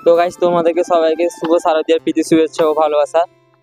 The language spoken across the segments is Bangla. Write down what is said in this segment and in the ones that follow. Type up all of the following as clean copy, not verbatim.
তো গাইস তোমাদেরকে সবাইকে শুভ শারদীয়ার প্রীতি শুভেচ্ছা ও ভালোবাসা।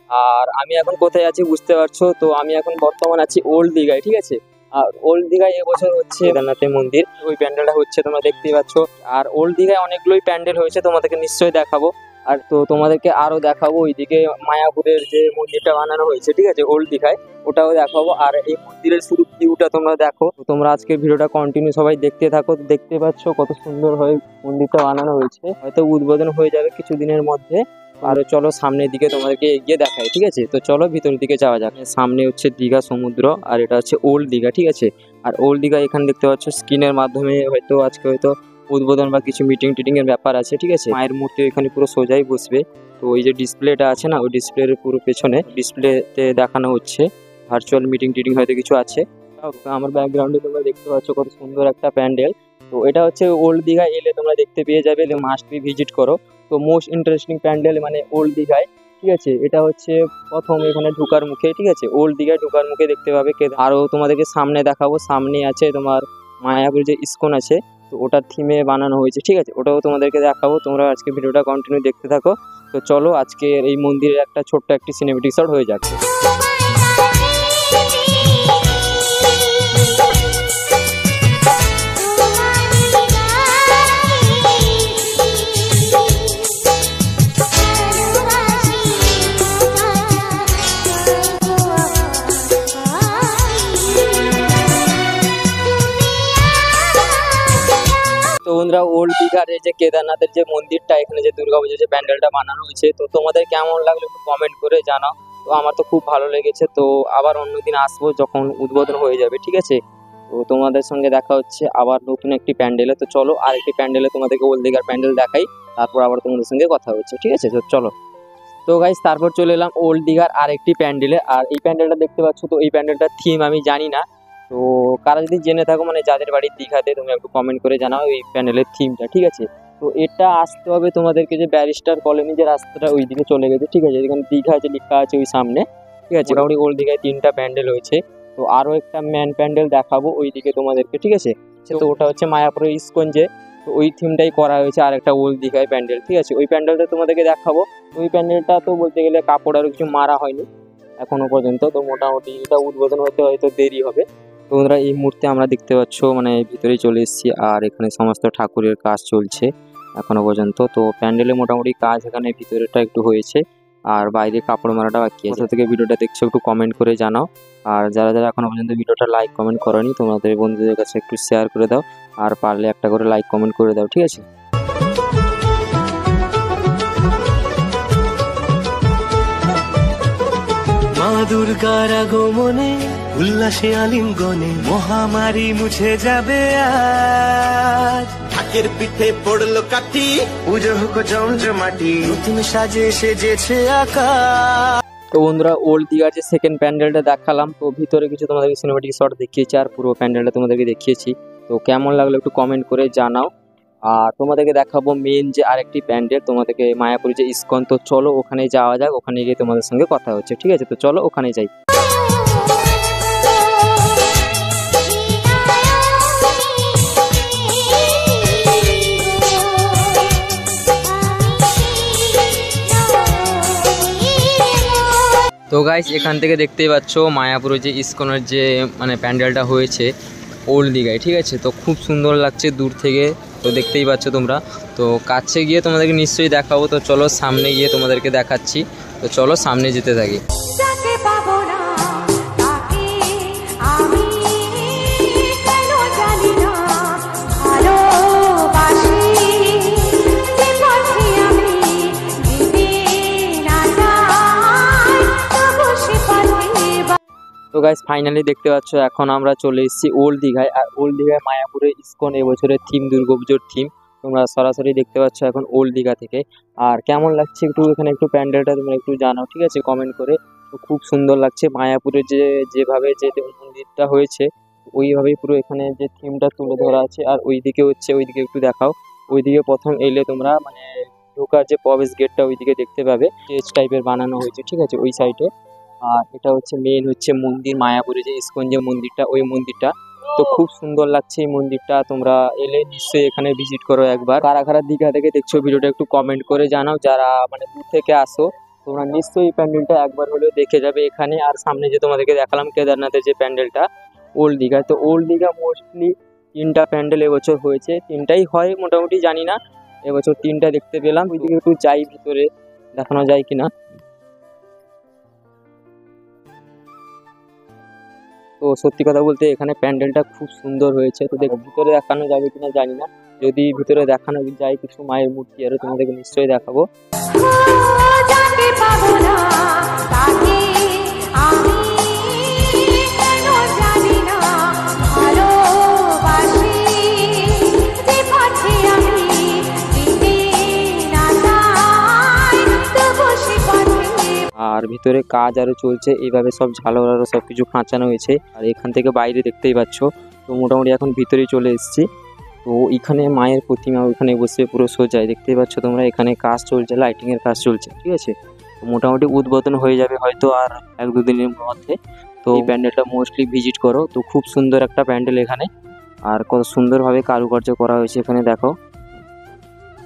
আর আমি এখন কোথায় আছি বুঝতে পারছো, তো আমি এখন বর্তমান আছি ওল্ড দীঘায়, ঠিক আছে। আর ওল্ড দীঘায় এবছর হচ্ছে কেদারনাথের মন্দির, ওই প্যান্ডেলটা হচ্ছে তোমরা দেখতেই পাচ্ছ। আর ওল্ড দীঘায় অনেকগুলোই প্যান্ডেল হয়েছে, তোমাদেরকে নিশ্চয়ই দেখাবো। আর তো তোমাদেরকে আরো দেখাবো ওইদিকে মায়াপুরের যে মন্দিরটা বানানো হয়েছে, ঠিক আছে, ওল্ড দীঘায়, ওটাও দেখাবো। আর এই মন্দিরের শুধু ভিউটা তোমরা দেখো। তোমরা আজকের ভিডিওটা কন্টিনিউ সবাই দেখতে থাকো। দেখতে পাচ্ছ কত সুন্দর হয়ে মন্দিরটা বানানো হয়েছে, হয়তো উদ্বোধন হয়ে যাবে কিছুদিনের মধ্যে। আরো চলো সামনের দিকে তোমাদেরকে এগিয়ে দেখাই, ঠিক আছে। তো চলো ভিতরের দিকে যাওয়া যাক। সামনে হচ্ছে দীঘা সমুদ্র, আর এটা হচ্ছে ওল্ড দীঘা, ঠিক আছে। আর ওল্ড দীঘা এখানে দেখতে পাচ্ছ স্ক্রিনের মাধ্যমে হয়তো আজকে হয়তো উদ্বোধন বা কিছু মিটিং টিটিং এর ব্যাপার আছে, ঠিক আছে। মায়ের মূর্তি এখানে পুরো সোজাই বসবে। তো ওই যে ডিসপ্লেটা আছে না, ওই ডিসপ্লের পুরো পেছনে ডিসপ্লেতে দেখানো হচ্ছে ভার্চুয়াল মিটিং টিটিং হয়তো কিছু আছে। আমার ব্যাকগ্রাউন্ডে তোমরা দেখতে পাচ্ছ কত সুন্দর একটা প্যান্ডেল। তো এটা হচ্ছে ওল্ড দীঘা এলে তোমরা দেখতে পেয়ে যাবে, মাস্ট বি ভিজিট করো। তো মোস্ট ইন্টারেস্টিং প্যান্ডেল মানে ওল্ড দীঘায়, ঠিক আছে। এটা হচ্ছে প্রথম এখানে ঢোকার মুখে, ঠিক আছে, ওল্ড দীঘায় ঢোকার মুখে দেখতে পাবে। আরও তোমাদেরকে সামনে দেখাবো, সামনে আছে তোমার মায়াপুর যে ইস্কন আছে, তো ওটার থিমে বানানো হয়েছে, ঠিক আছে, ওটাও তোমাদেরকে দেখাবো। তোমরা আজকে ভিডিওটা কন্টিনিউ দেখতে থাকো। তো চলো আজকে এই মন্দিরের একটা ছোট্ট একটি সিনেমেটিক শট হয়ে যাচ্ছে। তো বন্ধুরা, ওল্ড দীঘার এই যে কেদারনাথের যে মন্দিরটা, এখানে যে দুর্গাপুজোর যে প্যান্ডেলটা বানানো হয়েছে, তো তোমাদের কেমন লাগলো একটু কমেন্ট করে জানাও। তো আমার তো খুব ভালো লেগেছে। তো আবার অন্যদিন আসবো যখন উদ্বোধন হয়ে যাবে, ঠিক আছে। তো তোমাদের সঙ্গে দেখা হচ্ছে আবার নতুন একটি প্যান্ডেলে। তো চলো আরেকটি প্যান্ডেলে তোমাদেরকে ওল্ড দীঘার প্যান্ডেল দেখাই, তারপর আবার তোমাদের সঙ্গে কথা হচ্ছে, ঠিক আছে। তো চলো। তো গাইস তারপর চলে এলাম ওল্ড দীঘার আরেকটি প্যান্ডেলে। আর এই প্যান্ডেলটা দেখতে পাচ্ছ, তো এই প্যান্ডেলটার থিম আমি জানি না। তো কারা যদি জেনে থাকো, মানে যাদের বাড়ির দীঘাতে, তুমি একটু কমেন্ট করে জানাও এই প্যান্ডেলের থিমটা, ঠিক আছে। তো এটা আসতে হবে তোমাদেরকে যে ব্যারিস্টার কলোনি যে রাস্তাটা ওই দিকে চলে গেছে, ঠিক আছে, যেখানে দীঘা যে লেখা আছে ওই সামনে, ঠিক আছে। মোটামুটি ওল্ড দীঘায় 3টা প্যান্ডেল হয়েছে। তো আরও একটা ম্যান প্যান্ডেল দেখাবো ওই দিকে তোমাদেরকে, ঠিক আছে। তো ওটা হচ্ছে মায়াপুরের ইস্কন, তো ওই থিমটাই করা হয়েছে। আর একটা ওল্ড দীঘায় প্যান্ডেল, ঠিক আছে, ওই প্যান্ডেলটা তোমাদেরকে দেখাবো। ওই প্যান্ডেলটা তো বলতে গেলে কাপড় আরও কিছু মারা হয়নি এখনো পর্যন্ত। তো মোটামুটি এটা উদ্বোধন হতে হয়তো দেরি হবে। তো বন্ধুরা, এই মুহূর্তে আমরা দেখতে পাচ্ছ মানে ভিতরেই চলে এসেছি, আর এখানে সমস্ত ঠাকুরের কাজ চলছে এখনো পর্যন্ত। তো প্যান্ডেলে মোটামুটি কাজ এখানে ভিতরেটা একটু হয়েছে, আর বাইরে কাপড় মারাটা বাকি আছে। থেকে ভিডিওটা দেখছো একটু কমেন্ট করে জানাও। আর যারা যারা এখনো পর্যন্ত ভিডিওটা লাইক কমেন্ট করোনি, তোমাদের বন্ধুদের কাছে একটু শেয়ার করে দাও, আর পারলে একটা করে লাইক কমেন্ট করে দাও, ঠিক আছে। মা দুর্গার আগমনে উল্লাসে আলিঙ্গনে মহামারী মুছে যাবে আজ। ঢাকের পিঠে পড়লো কাঠি, পুজো হোক জমজমাটি, নতুন সাজে সেজেছে আকাশ। তো বন্ধুরা, ওল্ড দীঘার যে সেকেন্ড প্যান্ডেলটা দেখালাম, তো ভিতরে কিছু তোমাদেরকে সিনেমেটিক শট দেখিয়েছি, আর পুরো প্যান্ডেলটা তোমাদেরকে দেখিয়েছি। তো কেমন লাগলো একটু কমেন্ট করে জানাও। আর তোমাদেরকে দেখাবো মেন যে আরেকটি প্যান্ডেল, তোমাদেরকে মায়াপুরি যে ইস্কন। তো চলো ওখানে যাওয়া যাক, ওখানে গিয়ে তোমাদের সঙ্গে কথা হচ্ছে, ঠিক আছে। তো চলো ওখানে যাই। তো গাইস এখান থেকে দেখতেই পাচ্ছ মায়াপুরের যে ইস্কনের যে মানে প্যান্ডেলটা হয়েছে ওল্ড দীঘায়, ঠিক আছে। তো খুব সুন্দর লাগছে দূর থেকে, তো দেখতেই পাচ্ছ তোমরা। তো কাছে গিয়ে তোমাদেরকে নিশ্চয়ই দেখাবো। তো চলো সামনে গিয়ে তোমাদেরকে দেখাচ্ছি। তো চলো সামনে যেতে থাকি। তো গাইস ফাইনালি দেখতে পাচ্ছ এখন আমরা চলে এসেছি ওল্ড দীঘায়। আর ওল্ড দীঘায় মায়াপুরের ইস্কন এবছরের থিম দুর্গাপুজোর থিম তোমরা সরাসরি দেখতে পাচ্ছ এখন ওল্ড দীঘা থেকে। আর কেমন লাগছে একটু এখানে একটু প্যান্ডেলটা তোমরা একটু জানাও, ঠিক আছে, কমেন্ট করে। তো খুব সুন্দর লাগছে মায়াপুরের যেভাবে যে মন্দিরটা হয়েছে ওইভাবেই পুরো এখানে যে থিমটা তুলে ধরা আছে। আর ওইদিকে হচ্ছে, ওইদিকে একটু দেখাও। ওইদিকে প্রথম এলে তোমরা মানে ঢোকার যে প্রবেশ গেটটা ওইদিকে দেখতে পাবে, স্টেজ টাইপের বানানো হয়েছে, ঠিক আছে, ওই সাইডে। আর এটা হচ্ছে মেন হচ্ছে মন্দির, মায়াপুরে যে ইস্কন যে মন্দিরটা, ওই মন্দিরটা। তো খুব সুন্দর লাগছে এই মন্দিরটা, তোমরা এলে নিশ্চয়ই এখানে ভিজিট করো একবার। কারা কারা দীঘা থেকে দেখছো ভিডিওটা একটু কমেন্ট করে জানাও, যারা মানে দূর থেকে আসো তোমরা নিশ্চয়ই এই প্যান্ডেলটা একবার হলেও দেখে যাবে এখানে। আর সামনে যে তোমাদেরকে দেখালাম কেদারনাথের যে প্যান্ডেলটা ওল্ড দীঘা, তো ওল্ড দীঘা মোস্টলি 3টা প্যান্ডেল এবছর হয়েছে, 3টাই হয় মোটামুটি, জানি না এবছর 3টা দেখতে পেলাম। ওইদিকে একটু যাই ভিতরে দেখানো যায় কিনা। তো সত্যি কথা বলতে এখানে প্যান্ডেলটা খুব সুন্দর হয়েছে, তো ভিতরে দেখানো যাবে কিনা জানি না, যদি ভিতরে দেখানো যায় কিছু মায়ের মূর্তি আরো তোমাদেরকে নিশ্চয়ই দেখাবো। আর ভিতরে কাজ আরো চলছে, এইভাবে সব ঝালর আরো সবকিছু খাঁচানো হয়েছে। আর এখান থেকে বাইরে দেখতেই পাচ্ছ, তো মোটামুটি এখন ভিতরেই চলে এসেছি। তো এখানে মায়ের প্রতিমা ওইখানে বসে পুরো সোজাই দেখতেই পাচ্ছ তোমরা, এখানে কাজ চলছে, লাইটিং এর কাজ চলছে, ঠিক আছে। তো মোটামুটি উদ্বোধন হয়ে যাবে হয়তো আর 1-2 দিনের মধ্যে। তো এই প্যান্ডেলটা মোস্টলি ভিজিট করো, তো খুব সুন্দর একটা প্যান্ডেল এখানে, আর কত সুন্দরভাবে কারুকার্য করা হয়েছে এখানে দেখো।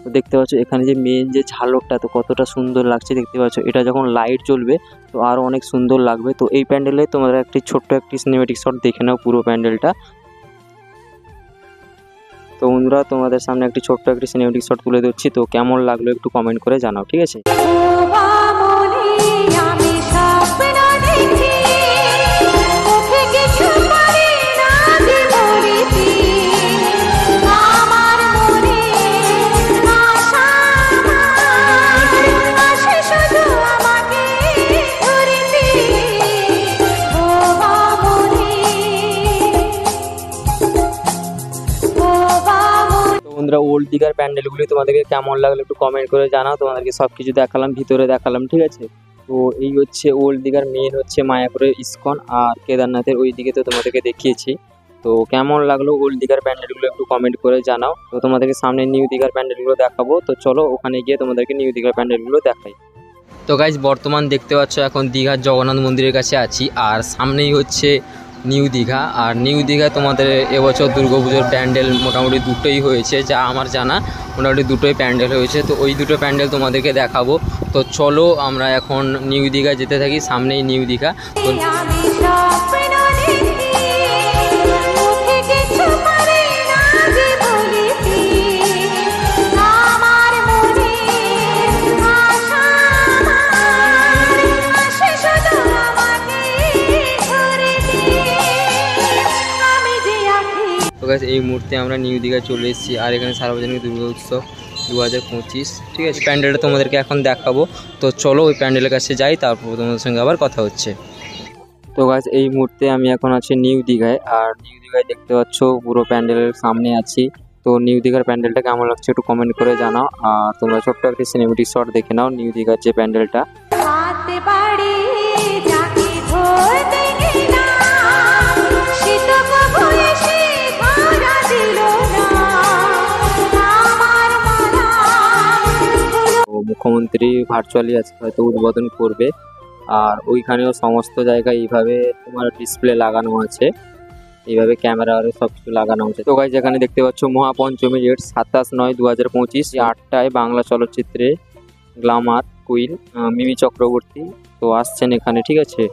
তো দেখতে পাচ্ছ এখানে যে মেন যে ঝালকটা, তো কতটা সুন্দর লাগছে দেখতে পাচ্ছ। এটা যখন লাইট জ্বলবে তো আরো অনেক সুন্দর লাগবে। তো এই প্যান্ডেলে তোমরা একটি ছোট্ট একটি সিনেমেটিক শট দেখে নাও পুরো প্যান্ডেলটা। তো বন্ধুরা তোমাদের সামনে একটি ছোট্ট একটি সিনেমেটিক শট তুলে দিচ্ছি, তো কেমন লাগলো একটু কমেন্ট করে জানাও, ঠিক আছে। বন্ধুরা ওল্ড দীঘার প্যান্ডেলগুলি তোমাদেরকে কেমন লাগলো একটু কমেন্ট করে জানাও। তোমাদেরকে সব কিছু দেখালাম, ভিতরে দেখালাম, ঠিক আছে। তো এই হচ্ছে ওল্ড দীঘার মেন হচ্ছে মায়াপুরের ইস্কন, আর কেদারনাথের ওই দিকে তো তোমাদেরকে দেখিয়েছি। তো কেমন লাগলো ওল্ড দীঘার প্যান্ডেলগুলো একটু কমেন্ট করে জানাও। তো তোমাদেরকে সামনে নিউ দীঘার প্যান্ডেলগুলো দেখাবো, তো চলো ওখানে গিয়ে তোমাদেরকে নিউ দীঘার প্যান্ডেলগুলো দেখাই। তো গাইজ বর্তমান দেখতে পাচ্ছ এখন দীঘার জগন্নাথ মন্দিরের কাছে আছি, আর সামনেই হচ্ছে নিউ দীঘা। আর নিউ দীঘায় তোমাদের এবছর দুর্গাপুজোর প্যান্ডেল মোটামুটি দুটোই হয়েছে, যা আমার জানা মোটামুটি দুটোই প্যান্ডেল হয়েছে। তো ওই দুটো প্যান্ডেল তোমাদেরকে দেখাবো। তো চলো আমরা এখন নিউ দীঘা যেতে থাকি, সামনেই নিউ দীঘা। তো এই মুহূর্তে আমরা নিউ দীঘায় চলে এসেছি, আর এখানে সার্বজনীন দুর্গা উৎসব 2025, ঠিক আছে। প্যান্ডেলটা তোমাদেরকে এখন দেখাবো, তো চলো ওই প্যান্ডেলের কাছে যাই, তারপর তোমাদের সঙ্গে আবার কথা হচ্ছে। তো গাইস এই মুহূর্তে আমি এখন আছি নিউ দীঘায়, আর নিউ দীঘায় দেখতে পাচ্ছ পুরো প্যান্ডেলের সামনে আছি। তো নিউ দীঘার প্যান্ডেলটা কেমন লাগছে একটু কমেন্ট করে জানাও, আর তোমরা ছোট্ট একটা সিনেমেটিক শট দেখে নাও নিউ দীঘার যে প্যান্ডেলটা। মুখ্যমন্ত্রী ভার্চুয়ালি আজকে হয়তো উদ্বোধন করবে, আর ওইখানেও সমস্ত জায়গায় এইভাবে তোমার ডিসপ্লে লাগানো আছে, এইভাবে ক্যামেরা আরও সব কিছু লাগানো আছে। তো গাইস যেখানে দেখতে পাচ্ছ মহাপঞ্চমী ডেট 27/9/2025 8টায় বাংলা চলচ্চিত্রে গ্ল্যামার কুইন মিমি চক্রবর্তী তো আসছেন এখানে, ঠিক আছে,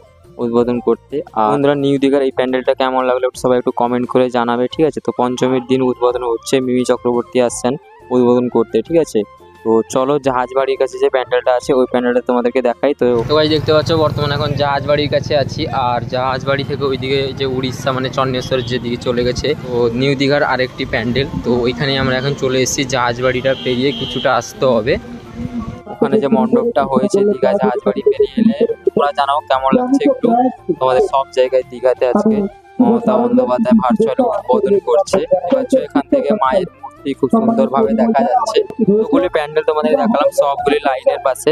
উদ্বোধন করতে। আর বন্ধুরা নিউ দীঘার এই প্যান্ডেলটা কেমন লাগলো সবাই একটু কমেন্ট করে জানাবে, ঠিক আছে। তো পঞ্চমীর দিন উদ্বোধন হচ্ছে, মিমি চক্রবর্তী আসছেন উদ্বোধন করতে, ঠিক আছে। তো চলো জাহাজবাড়ির কাছে যে প্যান্ডেলটা আছে ওই প্যান্ডেলটা তোমাদেরকে দেখাই। তো গাইস দেখতে পাচ্ছ বর্তমানে এখন জাহাজবাড়ির কাছে আছি, আর জাহাজবাড়ি থেকে ওইদিকে যে উড়িষ্যা মানে চন্দ্রেশ্বরের যেদিকে চলে গেছে তো নিউ দীঘার আরেকটি প্যান্ডেল, তো ওইখানে আমরা এখন চলে এসেছি। জাহাজবাড়িটা পেরিয়ে কিছুটা আসতে হবে, ওখানে যে মণ্ডপটা হয়েছে দীঘা জাহাজবাড়ি পেরিয়ে এলে। তোমরা জানাও কেমন লাগছে একটু। তোমাদের সব জায়গায় দীঘাতে আজকে মমতা বন্দ্যোপাধ্যায় ভার্চুয়ালি উদ্বোধন করছে, এখান থেকে মায়ের মূর্তি খুব সুন্দর ভাবে দেখা যাচ্ছে। ওগুলি প্যান্ডেল তোমাদের দেখালাম, সবগুলি লাইনের পাশে।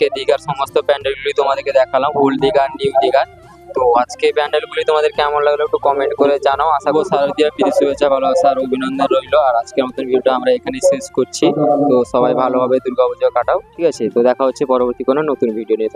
আজকে দীঘার সমস্ত প্যান্ডেলগুলি তোমাদেরকে দেখালাম, ওল্ড দীঘা নিউ দীঘা। তো আজকে প্যান্ডেলগুলি তোমাদের কেমন লাগলো একটু কমেন্ট করে জানাও। আশা করি শারদীয়ার প্রীতি শুভেচ্ছা ভালোবাসা আর অভিনন্দন রইলো। আর আজকের মতন ভিডিওটা আমরা এখানে শেষ করছি। তো সবাই ভালোভাবে দুর্গাপুজো কাটাও, ঠিক আছে? তো দেখা হচ্ছে পরবর্তী কোনো নতুন ভিডিও নিয়ে।